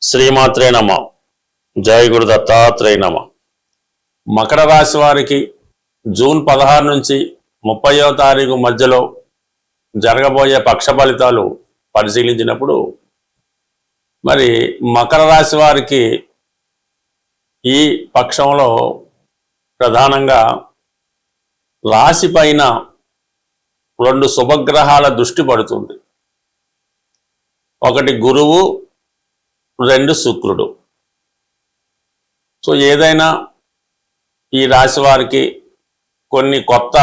శ్రీమాత్రే నమ. జయ గురు దత్తాత్రేయ నమ. మకర రాశి వారికి జూన్ 16 నుంచి 30వ తారీఖు మధ్యలో జరగబోయే పక్ష ఫలితాలు పరిశీలించినప్పుడు మరి మకర రాశి వారికి ఈ పక్షంలో ప్రధానంగా రాశి పైన 2 శుభగ్రహాల దృష్టి పడుతుంది. ఒకటి గురువు, 2 శుక్రుడు. సో ఏదైనా ఈ రాశి వారికి కొన్ని కొత్త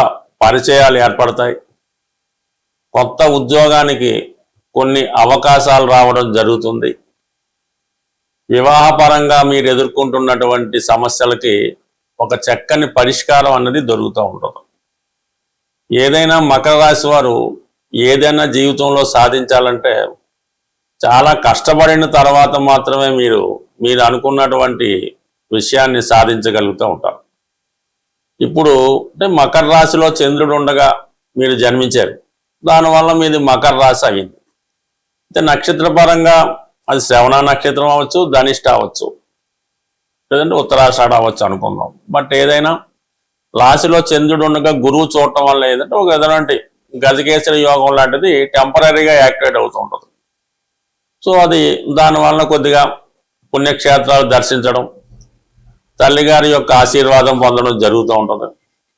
పరిచయాలు ఏర్పడతాయి. కొత్త ఉద్యోగానికి కొన్ని అవకాశాలు రావడం జరుగుతుంది. వివాహపరంగా మీరు ఎదుర్కొంటున్నటువంటి సమస్యలకి ఒక చక్కని పరిష్కారం అన్నది దొరుకుతూ ఉంటుంది. ఏదైనా మకర రాశి వారు ఏదైనా జీవితంలో సాధించాలంటే చాలా కష్టపడిన తర్వాత మాత్రమే మీరు అనుకున్నటువంటి విషయాన్ని సాధించగలుగుతూ ఉంటారు. ఇప్పుడు అంటే మకర రాశిలో చంద్రుడు ఉండగా మీరు జన్మించారు, దానివల్ల మీది మకర రాశి అయింది. అయితే నక్షత్రపరంగా అది శ్రవణ నక్షత్రం అవ్వచ్చు, ధనిష్ట అవ్వచ్చు, లేదంటే ఉత్తరాషాఢ అవ్వచ్చు అనుకుందాం. బట్ ఏదైనా రాశిలో చంద్రుడు ఉండగా గురువు చూడటం వల్ల ఏదంటే ఒక ఎలాంటి గజకేసరి యోగం లాంటిది టెంపరీగా యాక్టివేట్ అవుతూ ఉంటుంది. సో అది దానివల్ల కొద్దిగా పుణ్యక్షేత్రాలు దర్శించడం, తల్లిగారి యొక్క ఆశీర్వాదం పొందడం జరుగుతూ ఉంటుంది.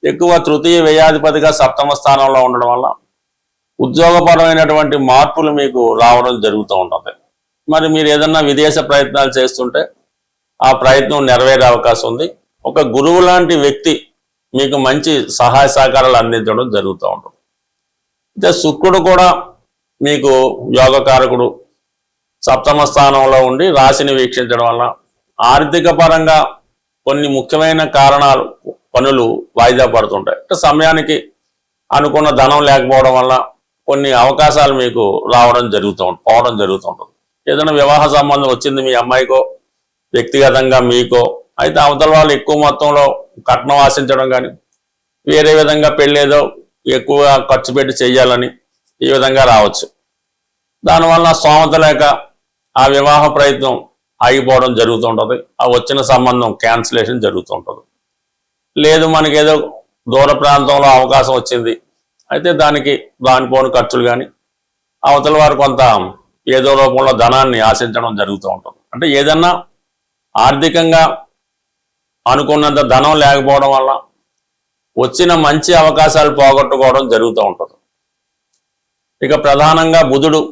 ఎక్కువ తృతీయ వ్యయాధిపతిగా 7వ స్థానంలో ఉండడం వల్ల ఉద్యోగపరమైనటువంటి మార్పులు మీకు రావడం జరుగుతూ ఉంటుంది. మరి మీరు ఏదన్నా విదేశ ప్రయత్నాలు చేస్తుంటే ఆ ప్రయత్నం నెరవేరే అవకాశం ఉంది. ఒక గురువు లాంటి వ్యక్తి మీకు మంచి సహాయ సహకారాలు అందించడం జరుగుతూ ఉంటుంది. అయితే శుక్రుడు కూడా మీకు యోగకారకుడు 7వ స్థానంలో ఉండి రాశిని వీక్షించడం వల్ల ఆర్థిక పరంగా కొన్ని ముఖ్యమైన కారణాలు పనులు వాయిదా పడుతుంటాయి. అంటే సమయానికి అనుకున్న ధనం లేకపోవడం వల్ల కొన్ని అవకాశాలు మీకు పోవడం జరుగుతుంటుంది. ఏదైనా వివాహ సంబంధం వచ్చింది మీ అమ్మాయికో వ్యక్తిగతంగా మీకో, అయితే అవతల వాళ్ళు ఎక్కువ మొత్తంలో కట్నం ఆశించడం కానీ వేరే విధంగా పెళ్ళేదో ఎక్కువ ఖర్చు పెట్టి చెయ్యాలని ఈ విధంగా రావచ్చు. దానివల్ల స్తోమత లేక ఆ వివాహ ప్రయత్నం ఆగిపోవడం జరుగుతుంటుంది. ఆ వచ్చిన సంబంధం క్యాన్సిలేషన్ జరుగుతుంటుంది. లేదు మనకేదో దూర ప్రాంతంలో అవకాశం వచ్చింది, అయితే దానిపోని ఖర్చులు కానీ అవతల వారు కొంత ఏదో రూపంలో ధనాన్ని ఆశించడం జరుగుతూ ఉంటుంది. అంటే ఏదన్నా ఆర్థికంగా అనుకున్నంత ధనం లేకపోవడం వల్ల వచ్చిన మంచి అవకాశాలు పోగొట్టుకోవడం జరుగుతూ ఉంటుంది. ఇక ప్రధానంగా బుధుడు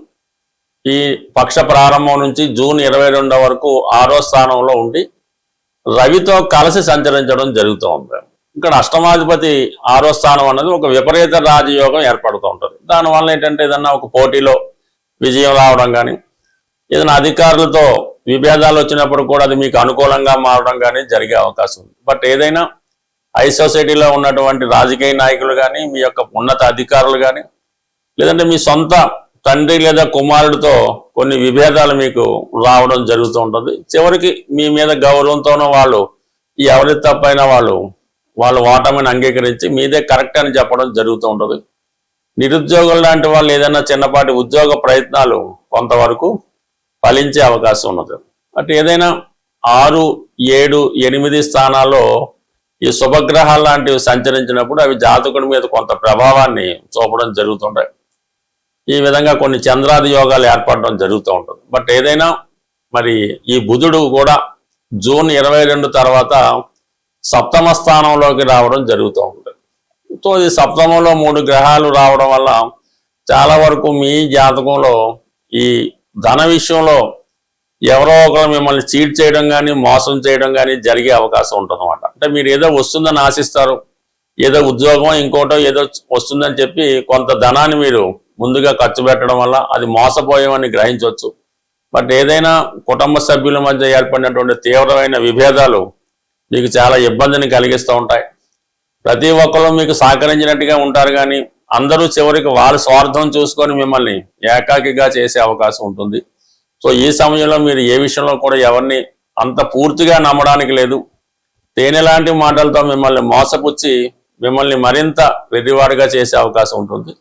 ఈ పక్ష ప్రారంభం నుంచి జూన్ 22 వరకు 6వ స్థానంలో ఉండి రవితో కలిసి సంచరించడం జరుగుతూ ఉంది. ఇక్కడ అష్టమాధిపతి 6వ స్థానం అన్నది ఒక విపరీత రాజయోగం ఏర్పడుతూ ఉంటుంది. దానివల్ల ఏంటంటే ఏదన్నా ఒక పోటీలో విజయం రావడం కానీ, ఏదైనా అధికారులతో విభేదాలు వచ్చినప్పుడు కూడా అది మీకు అనుకూలంగా మారడం కానీ జరిగే అవకాశం ఉంది. బట్ ఏదైనా హై సొసైటీలో ఉన్నటువంటి రాజకీయ నాయకులు కానీ, మీ యొక్క ఉన్నత అధికారులు కానీ, లేదంటే మీ సొంత తండ్రి లేదా కుమారుడితో కొన్ని విభేదాలు మీకు రావడం జరుగుతూ ఉంటుంది. చివరికి మీ మీద గౌరవంతోనూ వాళ్ళు ఎవరి తప్పైనా వాళ్ళు ఓటమిని అంగీకరించి మీదే కరెక్ట్ అని చెప్పడం జరుగుతూ ఉంటుంది. నిరుద్యోగులు లాంటి వాళ్ళు ఏదైనా చిన్నపాటి ఉద్యోగ ప్రయత్నాలు కొంతవరకు ఫలించే అవకాశం ఉన్నది. అటు ఏదైనా 6, 7, 8 స్థానాల్లో ఈ శుభగ్రహాలు లాంటివి సంచరించినప్పుడు అవి జాతకుడి మీద కొంత ప్రభావాన్ని చూపడం జరుగుతుంటాయి. ఈ విధంగా కొన్ని చంద్రాది యోగాలు ఏర్పడడం జరుగుతూ ఉంటుంది. బట్ ఏదైనా మరి ఈ బుధుడు కూడా జూన్ 22 తర్వాత 7వ స్థానంలోకి రావడం జరుగుతూ ఉంటుంది. సో ఈ 7వ 3 గ్రహాలు రావడం వల్ల చాలా వరకు మీ జాతకంలో ఈ ధన విషయంలో ఎవరో ఒకరు మిమ్మల్ని చీట్ చేయడం కానీ మోసం చేయడం కానీ జరిగే అవకాశం ఉంటుంది అన్నమాట. అంటే మీరు ఏదో వస్తుందని ఆశిస్తారు, ఏదో ఉద్యోగమో ఇంకోటో ఏదో వస్తుందని చెప్పి కొంత ధనాన్ని మీరు ముందుగా ఖర్చు పెట్టడం వల్ల అది మోసపోయామని గ్రహించవచ్చు. బట్ ఏదైనా కుటుంబ సభ్యుల మధ్య ఏర్పడినటువంటి తీవ్రమైన విభేదాలు మీకు చాలా ఇబ్బందిని కలిగిస్తూ ఉంటాయి. ప్రతి ఒక్కరు మీకు సహకరించినట్టుగా ఉంటారు కానీ అందరూ చివరికి వాళ్ళ స్వార్థం చూసుకొని మిమ్మల్ని ఏకాకిగా చేసే అవకాశం ఉంటుంది. సో ఈ సమయంలో మీరు ఏ విషయంలో కూడా ఎవరిని అంత పూర్తిగా నమ్మడానికి లేదు. తేనె లాంటి మాటలతో మిమ్మల్ని మోసపుచ్చి మిమ్మల్ని మరింత వెర్రివారుగా చేసే అవకాశం ఉంటుంది.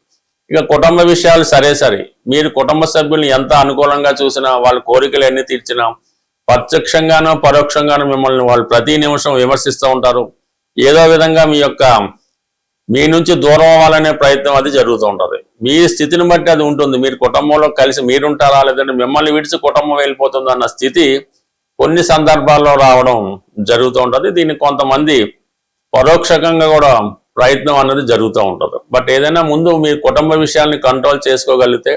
ఇక కుటుంబ విషయాలు సరే మీరు కుటుంబ సభ్యుల్ని ఎంత అనుకూలంగా చూసినా, వాళ్ళ కోరికలు ఎన్ని తీర్చినా, ప్రత్యక్షంగానో పరోక్షంగానో మిమ్మల్ని వాళ్ళు ప్రతి నిమిషం విమర్శిస్తూ ఉంటారు. ఏదో విధంగా మీ నుంచి దూరం అవ్వాలనే ప్రయత్నం అది జరుగుతూ ఉంటుంది. మీ స్థితిని బట్టి అది ఉంటుంది. మీరు కుటుంబంలో కలిసి మీరుంటారా, లేదంటే మిమ్మల్ని విడిచి కుటుంబం వెళ్ళిపోతుంది అన్న స్థితి కొన్ని సందర్భాల్లో రావడం జరుగుతూ ఉంటుంది. దీన్ని కొంతమంది పరోక్షకంగా కూడా ప్రయత్నం అన్నది జరుగుతూ ఉంటుంది. బట్ ఏదైనా ముందు మీ కుటుంబ విషయాల్ని కంట్రోల్ చేసుకోగలిగితే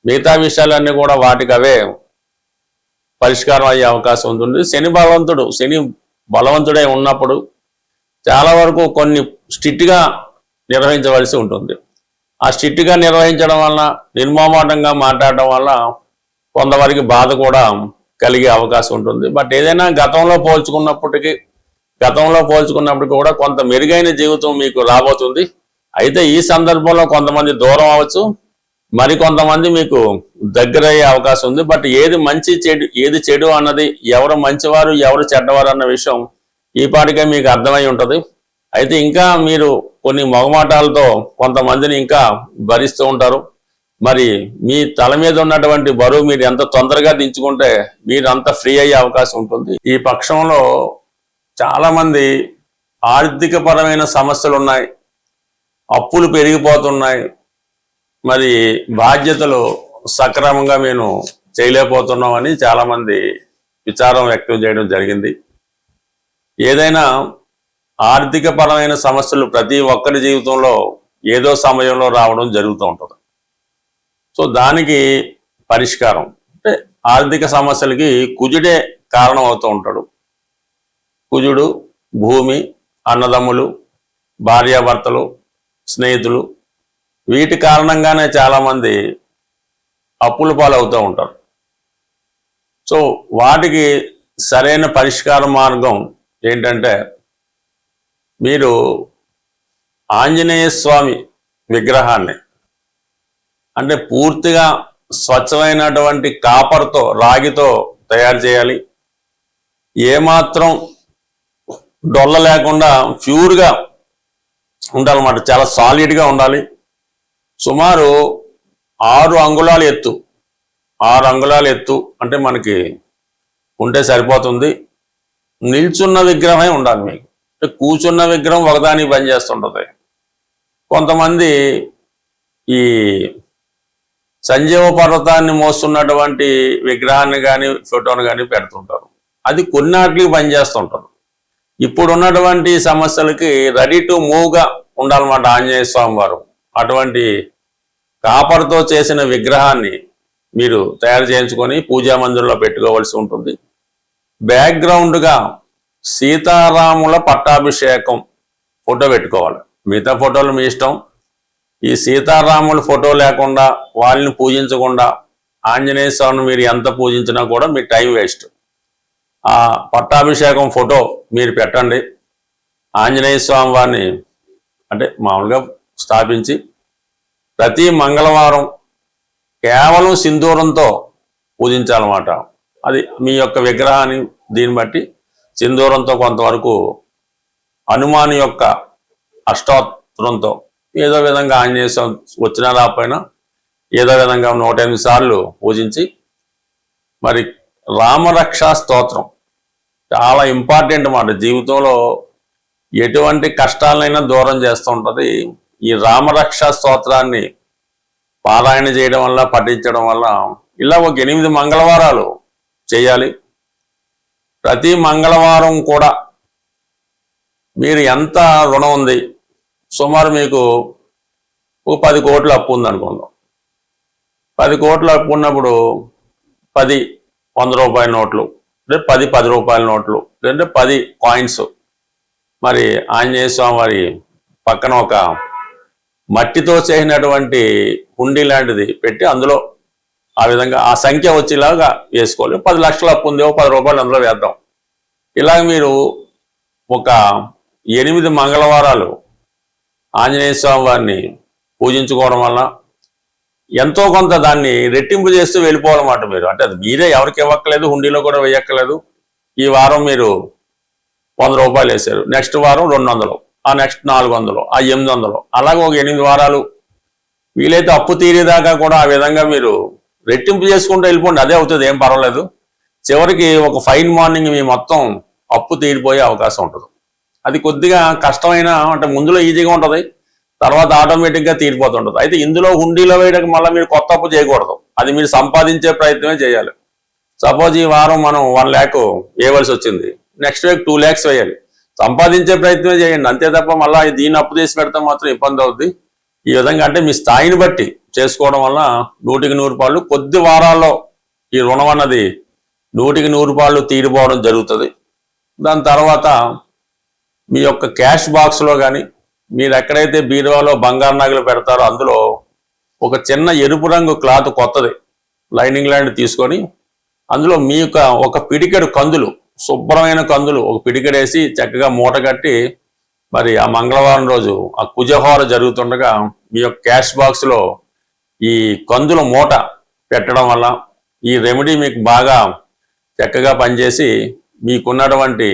మిగతా విషయాలన్నీ కూడా వాటికి అవే పరిష్కారం అయ్యే అవకాశం ఉంటుంది. శని బలవంతుడై ఉన్నప్పుడు చాలా వరకు కొన్ని స్ట్రిక్ట్గా నిర్వహించవలసి ఉంటుంది. ఆ స్ట్రిక్ట్గా నిర్వహించడం వల్ల, నిర్మోహమాటంగా మాట్లాడడం వల్ల కొంతవరకు బాధ కూడా కలిగే అవకాశం ఉంటుంది. బట్ ఏదైనా గతంలో పోల్చుకున్నప్పటికీ కూడా కొంత మెరుగైన జీవితం మీకు రాబోతుంది. అయితే ఈ సందర్భంలో కొంతమంది దూరం అవ్వచ్చు, మరి కొంతమంది మీకు దగ్గరయ్యే అవకాశం ఉంది. బట్ ఏది మంచి ఏది చెడు అన్నది, ఎవరు మంచివారు ఎవరు చెడ్డవారు అన్న విషయం ఈ పాటికే మీకు అర్థమై ఉంటుంది. అయితే ఇంకా మీరు కొన్ని మొగమాటాలతో కొంతమందిని ఇంకా భరిస్తూ ఉంటారు. మరి మీ తల మీద ఉన్నటువంటి బరువు మీరు ఎంత తొందరగా దించుకుంటే మీరు అంత ఫ్రీ అయ్యే అవకాశం ఉంటుంది. ఈ పక్షంలో చాలా మంది ఆర్థిక పరమైన సమస్యలు ఉన్నాయి, అప్పులు పెరిగిపోతున్నాయి, మరి బాధ్యతలు సక్రమంగా మేము చేయలేకపోతున్నామని చాలా మంది విచారం వ్యక్తం చేయడం జరిగింది. ఏదైనా ఆర్థిక పరమైన సమస్యలు ప్రతి ఒక్కరి జీవితంలో ఏదో సమయంలో రావడం జరుగుతూ ఉంటుంది. సో దానికి పరిష్కారం అంటే ఆర్థిక సమస్యలకి కుజుడే కారణం అవుతూ ఉంటాడు. కుజుడు, భూమి, అన్నదమ్ములు, భార్యాభర్తలు, స్నేహితులు, వీటి కారణంగానే చాలామంది అప్పుల పాలవుతూ ఉంటారు. సో వాటికి సరైన పరిష్కార మార్గం ఏంటంటే, మీరు ఆంజనేయ స్వామి విగ్రహాన్ని అంటే పూర్తిగా స్వచ్ఛమైనటువంటి కాపర్తో, రాగితో తయారు చేయాలి. ఏమాత్రం డొల్ల లేకుండా ప్యూర్గా ఉండాలన్నమాట, చాలా సాలిడ్గా ఉండాలి. సుమారు 6 అంగుళాల ఎత్తు, 6 అంగుళాల ఎత్తు అంటే మనకి ఉంటే సరిపోతుంది. నిల్చున్న విగ్రహమే ఉండాలి మీకు. కూర్చున్న విగ్రహం ఒకదానికి పనిచేస్తుంటుంది. కొంతమంది ఈ సంజీవ పర్వతాన్ని మోస్తున్నటువంటి విగ్రహాన్ని కానీ ఫోటోను కానీ పెడుతుంటారు. అది కొన్నాటికి పనిచేస్తుంటారు. ఇప్పుడు ఉన్నటువంటి సమస్యలకి రెడీ టు మూవ్గా ఉండాలన్నమాట ఆంజనేయ స్వామి వారు. అటువంటి కాపర్తో చేసిన విగ్రహాన్ని మీరు తయారు చేయించుకొని పూజా మందిరంలో పెట్టుకోవాల్సి ఉంటుంది. బ్యాక్గ్రౌండ్గా సీతారాముల పట్టాభిషేకం ఫోటో పెట్టుకోవాలి. మిగతా ఫోటోలు మీ ఇష్టం. ఈ సీతారాముల ఫోటో లేకుండా, వాళ్ళని పూజించకుండా ఆంజనేయ స్వామిని మీరు ఎంత పూజించినా కూడా మీ టైం వేస్ట్. ఆ పట్టాభిషేకం ఫోటో మీరు పెట్టండి. ఆంజనేయ స్వామి వారిని అంటే మామూలుగా స్థాపించి ప్రతి మంగళవారం కేవలం సింధూరంతో పూజించాలన్నమాట. అది మీ యొక్క విగ్రహాన్ని దీన్ని బట్టి సింధూరంతో కొంతవరకు హనుమాన్ యొక్క అష్టోత్తరంతో ఏదో విధంగా ఆంజనేయ స్వామి వచ్చినా రాకపోయినా ఏదో విధంగా 108 సార్లు పూజించి, మరి రామరక్షా స్తోత్రం చాలా ఇంపార్టెంట్ అన్నమాట. జీవితంలో ఎటువంటి కష్టాలనైనా దూరం చేస్తూ ఉంటుంది. ఈ రామరక్షా స్తోత్రాన్ని పారాయణ చేయడం వల్ల, పఠించడం వల్ల ఇలా ఒక 8 మంగళవారాలు చేయాలి. ప్రతి మంగళవారం కూడా మీరు ఎంత రుణం ఉంది, సుమారు మీకు ఒక 10 కోట్ల అప్పు ఉందనుకుందాం. 10 కోట్ల అప్పు ఉన్నప్పుడు 10 100 రూపాయల నోట్లు, అంటే 10 రూపాయల నోట్లు, అంటే 10 కాయిన్స్ మరి ఆంజనేయ స్వామి వారి పక్కన ఒక మట్టితో చేసినటువంటి హుండీ లాంటిది పెట్టి అందులో ఆ విధంగా ఆ సంఖ్య వచ్చేలాగా వేసుకోవాలి. 10 లక్షల అప్పు ఉంది, 10 రూపాయలు అందులో వేద్దాం. ఇలాగ మీరు ఒక 8 మంగళవారాలు ఆంజనేయ స్వామి వారిని పూజించుకోవడం వల్ల ఎంతో కొంత దాన్ని రెట్టింపు చేస్తూ వెళ్ళిపోవాలన్నమాట మీరు. అంటే అది మీరే ఎవరికి ఇవ్వక్కలేదు, హుండీలో కూడా వేయక్కలేదు. ఈ వారం మీరు 100 రూపాయలు వేశారు, నెక్స్ట్ వారం 200, ఆ నెక్స్ట్ 400, ఆ 800, అలాగే ఒక 8 వారాలు వీలైతే అప్పు తీరేదాకా కూడా ఆ విధంగా మీరు రెట్టింపు చేసుకుంటూ వెళ్ళిపోండి. అదే అవుతుంది, ఏం పర్వాలేదు. చివరికి ఒక ఫైన్ మార్నింగ్ మీ మొత్తం అప్పు తీరిపోయే అవకాశం ఉంటుంది. అది కొద్దిగా కష్టమైన, అంటే ముందులో ఈజీగా ఉంటుంది, తర్వాత ఆటోమేటిక్గా తీరిపోతుంటుంది. అయితే ఇందులో హుండీలో వేయడానికి మళ్ళీ మీరు కొత్త అప్పు చేయకూడదు, అది మీరు సంపాదించే ప్రయత్నమే చేయాలి. సపోజ్ ఈ వారం మనం 1 lakh వేయవలసి వచ్చింది, నెక్స్ట్ వీక్ 2 lakhs వేయాలి. సంపాదించే ప్రయత్నమే చేయండి, అంతే తప్ప మళ్ళీ దీన్ని అప్పు చేసి పెడితే మాత్రం ఇబ్బంది అవుద్ది. ఈ విధంగా అంటే మీ స్థాయిని బట్టి చేసుకోవడం వల్ల 100కి 100 రూపాయలు కొద్ది వారాల్లో ఈ రుణం అన్నది 100కి 100 రూపాయలు తీరిపోవడం జరుగుతుంది. దాని తర్వాత మీ యొక్క క్యాష్ బాక్స్లో కానీ, మీరు ఎక్కడైతే బీరువాలో బంగారు నగలు పెడతారో అందులో ఒక చిన్న ఎరుపు రంగు క్లాత్ కొత్తది లైనింగ్ లాంటి తీసుకొని అందులో మీ యొక్క ఒక పిడికెడు కందులు, శుభ్రమైన కందులు ఒక పిడికెడేసి చక్కగా మూట కట్టి, మరి ఆ మంగళవారం రోజు ఆ కుజహోర జరుగుతుండగా మీ యొక్క క్యాష్ బాక్స్లో ఈ కందుల మూట పెట్టడం వల్ల ఈ రెమెడీ మీకు బాగా చక్కగా పనిచేసి మీకున్నటువంటి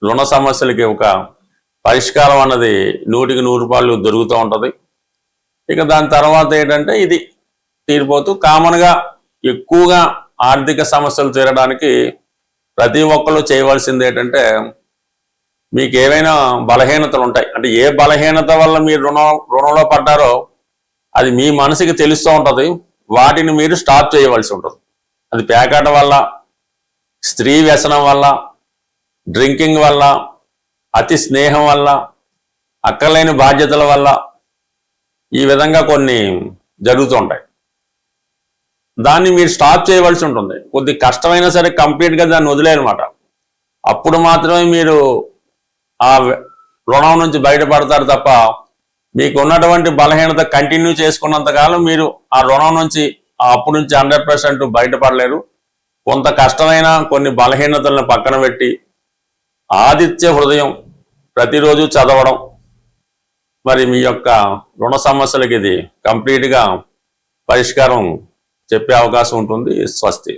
రుణ సమస్యలకి ఒక పరిష్కారం అన్నది 100కి 100 రూపాయలు దొరుకుతూ ఉంటుంది. ఇక దాని తర్వాత ఏంటంటే ఇది తీరిపోతూ కామన్గా ఎక్కువగా ఆర్థిక సమస్యలు తీరడానికి ప్రతి ఒక్కళ్ళు చేయవలసింది ఏంటంటే, మీకు ఏవైనా బలహీనతలు ఉంటాయి, అంటే ఏ బలహీనత వల్ల మీరు రుణంలో పడ్డారో అది మీ మనసుకి తెలుస్తూ ఉంటుంది, వాటిని మీరు స్టాప్ చేయవలసి ఉంటుంది. అది పేకాట వల్ల, స్త్రీ వ్యసనం వల్ల, డ్రింకింగ్ వల్ల, అతి స్నేహం వల్ల, అక్కర్లేని బాధ్యతల వల్ల, ఈ విధంగా కొన్ని జరుగుతుంటాయి. దాన్ని మీరు స్టాప్ చేయవలసి ఉంటుంది. కొద్ది కష్టమైనా సరే కంప్లీట్గా దాన్ని వదిలేయనమాట. అప్పుడు మాత్రమే మీరు ఆ రుణం నుంచి బయటపడతారు తప్ప, మీకు ఉన్నటువంటి బలహీనత కంటిన్యూ చేసుకున్నంతకాలం మీరు ఆ రుణం నుంచి, ఆ అప్పు నుంచి 100% బయటపడలేరు. కొంత కష్టమైన కొన్ని బలహీనతలను పక్కన పెట్టి ఆదిత్య హృదయం ప్రతిరోజు చదవడం, మరి మీ యొక్క రుణ సమస్యలకి ఇది కంప్లీట్గా పరిష్కారం చెప్పే అవకాశం ఉంటుంది. స్వస్తి.